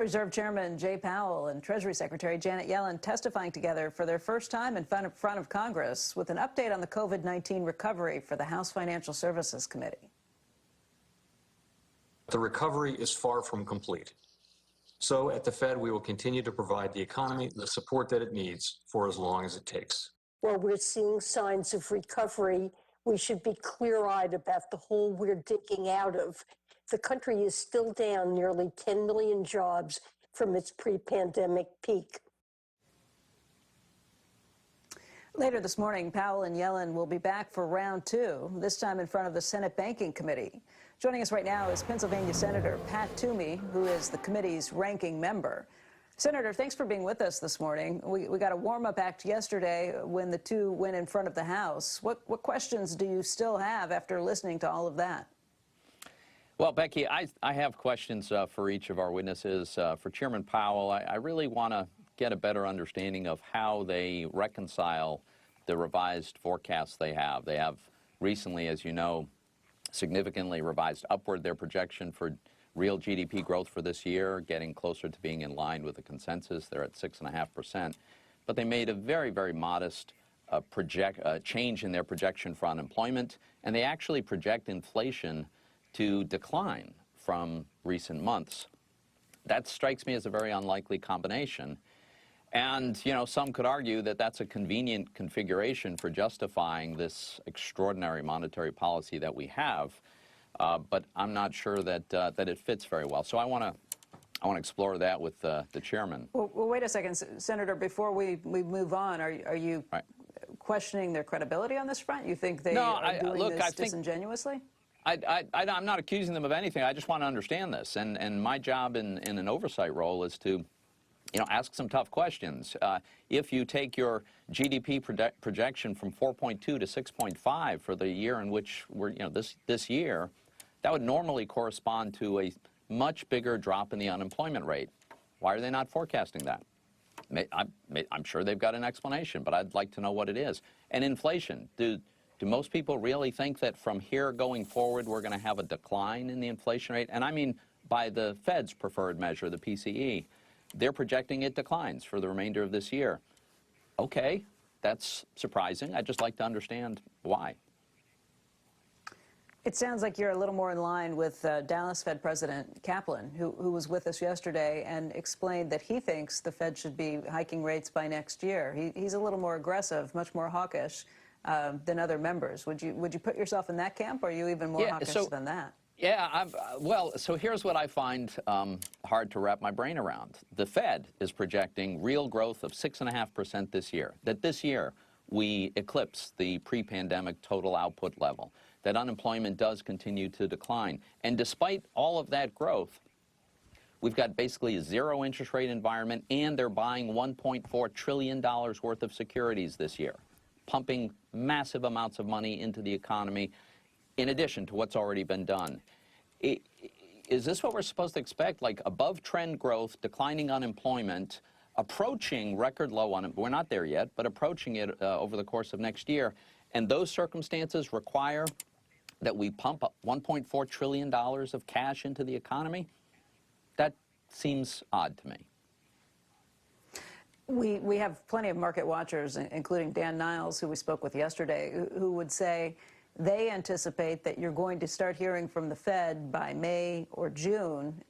Reserve Chairman Jay Powell and Treasury Secretary Janet Yellen testifying together for their first time in front of Congress with an update on the COVID-19 recovery for the House Financial Services Committee. The recovery is far from complete. So at the Fed, we will continue to provide the economy the support that it needs for as long as it takes. While we're seeing signs of recovery, we should be clear-eyed about the hole we're digging out of. The country is still down nearly 10 million jobs from its pre-pandemic peak. Later this morning, Powell and Yellen will be back for round two, this time in front of the Senate Banking Committee. Joining us right now is Pennsylvania Senator Pat Toomey, who is the committee's ranking member. Senator, thanks for being with us this morning. We got a warm-up act yesterday when the two went in front of the House. What questions do you still have after listening to all of that? Well, Becky, I have questions for each of our witnesses. For Chairman Powell, I really want to get a better understanding of how they reconcile the revised forecasts they have. They have recently, as you know, significantly revised upward their projection for real GDP growth for this year, getting closer to being in line with the consensus. They're at 6.5%. But they made a very, very modest change in their projection for unemployment, and they actually project inflation to decline from recent months. That strikes me as a very unlikely combination. And, you know, some could argue that that's a convenient configuration for justifying this extraordinary monetary policy that we have. But I'm not sure that that it fits very well. So I want to explore that with the chairman. Well, wait a second, Senator. Before we move on, are you questioning their credibility on this front? You think they are doing this disingenuously? I'm not accusing them of anything. I just want to understand this. And my job in an oversight role is to, you know, ask some tough questions. If you take your GDP projection from 4.2 to 6.5 for the year in which we're, you know, this year, that would normally correspond to a much bigger drop in the unemployment rate. Why are they not forecasting that? I'm sure they've got an explanation, but I'd like to know what it is. And inflation, do most people really think that from here going forward we're going to have a decline in the inflation rate? And I mean by the Fed's preferred measure, the PCE. They're projecting it declines for the remainder of this year. Okay, that's surprising. I'd just like to understand why. It sounds like you're a little more in line with Dallas Fed President Kaplan, who was with us yesterday and explained that he thinks the Fed should be hiking rates by next year. He's a little more aggressive, much more hawkish than other members. Would you put yourself in that camp, or are you even more hawkish than that? Yeah, well, so here's what I find hard to wrap my brain around. The Fed is projecting real growth of 6.5% this year, that this year we eclipse the pre-pandemic total output level, that unemployment does continue to decline. And despite all of that growth, we've got basically a zero interest rate environment, and they're buying $1.4 trillion worth of securities this year, pumping massive amounts of money into the economy, in addition to what's already been done. Is this what we're supposed to expect, like above-trend growth, declining unemployment, approaching record low unemployment? We're not there yet, but approaching it over the course of next year. And those circumstances require that we pump up $1.4 trillion of cash into the economy? That seems odd to me. We have plenty of market watchers, including Dan Niles, who we spoke with yesterday, who would say they anticipate that you're going to start hearing from the Fed by May or June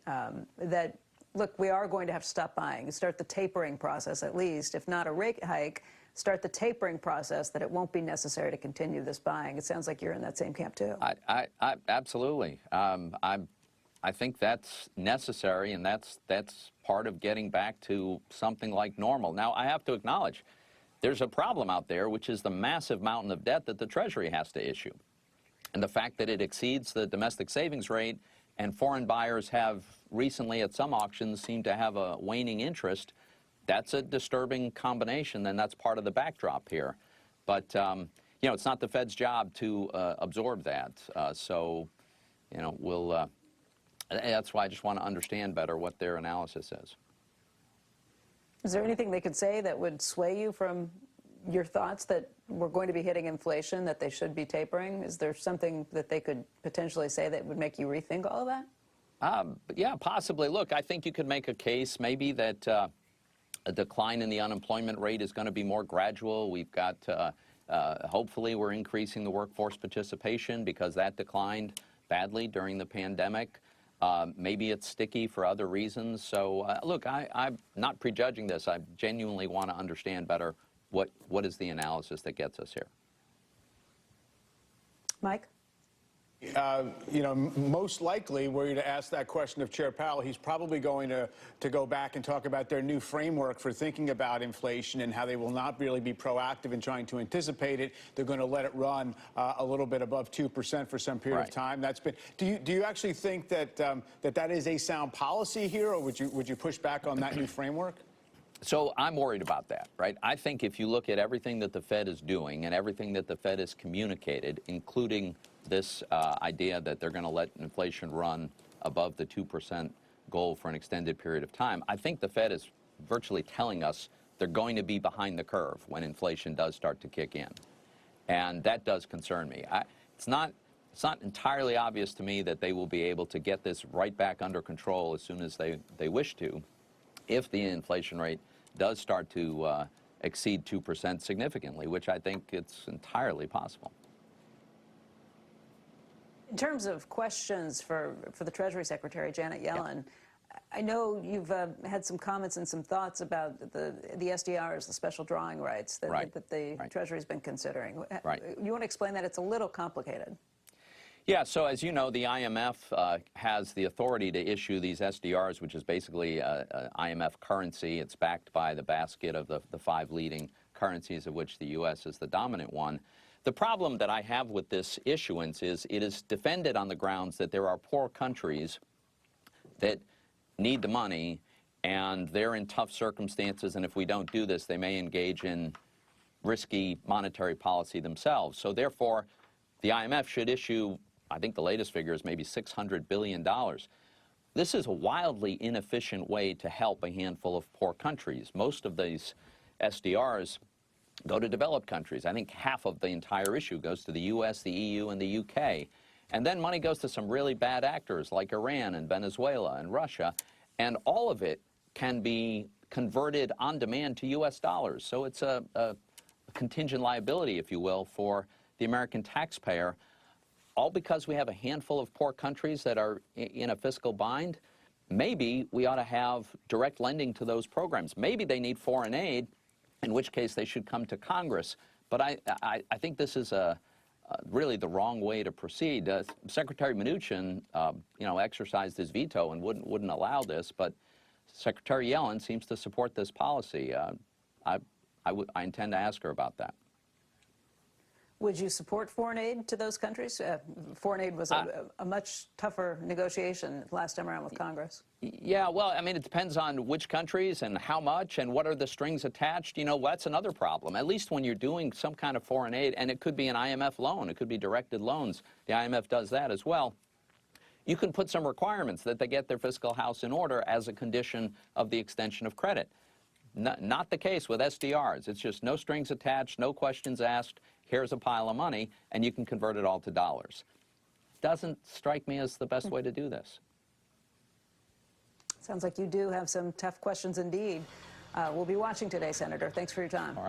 that, look, we are going to have to stop buying, start the tapering process at least, if not a rate hike, start the tapering process, that it won't be necessary to continue this buying. It sounds like you're in that same camp, too. Absolutely. I think that's necessary, and that's part of getting back to something like normal. Now, I have to acknowledge, there's a problem out there, which is the massive mountain of debt that the Treasury has to issue. And the fact that it exceeds the domestic savings rate, and foreign buyers have recently at some auctions seemed to have a waning interest, that's a disturbing combination, and that's part of the backdrop here. But, you know, it's not the Fed's job to absorb that. So, you know, that's why I just want to understand better what their analysis is. Is there anything they could say that would sway you from your thoughts that we're going to be hitting inflation, that they should be tapering? Is there something that they could potentially say that would make you rethink all of that? Yeah, possibly. Look, I think you could make a case maybe that a decline in the unemployment rate is going to be more gradual. We've got, hopefully, we're increasing the workforce participation because that declined badly during the pandemic. Maybe it's sticky for other reasons. So, look, I'm not prejudging this. I genuinely want to understand better what is the analysis that gets us here. Mike? You know, most likely, were you to ask that question of Chair Powell, he's probably going to go back and talk about their new framework for thinking about inflation and how they will not really be proactive in trying to anticipate it. They're going to let it run a little bit above 2% for some period of time. That's been. Do you actually think that that is a sound policy here, or would you push back on that new framework? So I'm worried about that, right? I think if you look at everything that the Fed is doing and everything that the Fed has communicated, including this idea that they're going to let inflation run above the 2% goal for an extended period of time, I think the Fed is virtually telling us they're going to be behind the curve when inflation does start to kick in. And that does concern me. It's not entirely obvious to me that they will be able to get this right back under control as soon as they wish to, if the inflation rate does start to exceed 2% significantly, which I think it's entirely possible. In terms of questions for the Treasury Secretary, Janet Yellen, I know you've had some comments and some thoughts about the SDRs, the special drawing rights that the Treasury's been considering. You want to explain that? It's a little complicated. Yeah, so as you know, the IMF has the authority to issue these SDRs, which is basically IMF currency. It's backed by the basket of the 5 leading currencies, of which the U.S. is the dominant one. The problem that I have with this issuance is it is defended on the grounds that there are poor countries that need the money, and they're in tough circumstances, and if we don't do this, they may engage in risky monetary policy themselves. So therefore, the IMF should issue, I think the latest figure is maybe $600 billion. This is a wildly inefficient way to help a handful of poor countries. Most of these SDRs go to developed countries. I think half of the entire issue goes to the U.S., the EU, and the UK. And then money goes to some really bad actors like Iran and Venezuela and Russia, and all of it can be converted on demand to U.S. dollars. So it's a contingent liability, if you will, for the American taxpayer, all because we have a handful of poor countries that are in a fiscal bind. Maybe we ought to have direct lending to those programs. Maybe they need foreign aid, in which case they should come to Congress. But I think this is really the wrong way to proceed. Secretary Mnuchin, exercised his veto and wouldn't allow this, but Secretary Yellen seems to support this policy. I intend to ask her about that. Would you support foreign aid to those countries? Foreign aid was a much tougher negotiation last time around with Congress. Yeah, well, I mean, it depends on which countries and how much and what are the strings attached. You know, that's another problem. At least when you're doing some kind of foreign aid, and it could be an IMF loan, it could be directed loans. The IMF does that as well. You can put some requirements that they get their fiscal house in order as a condition of the extension of credit. Not the case with SDRs. It's just no strings attached, no questions asked. Here's a pile of money, and you can convert it all to dollars. Doesn't strike me as the best way to do this. Sounds like you do have some tough questions indeed. We'll be watching today, Senator. Thanks for your time. All right.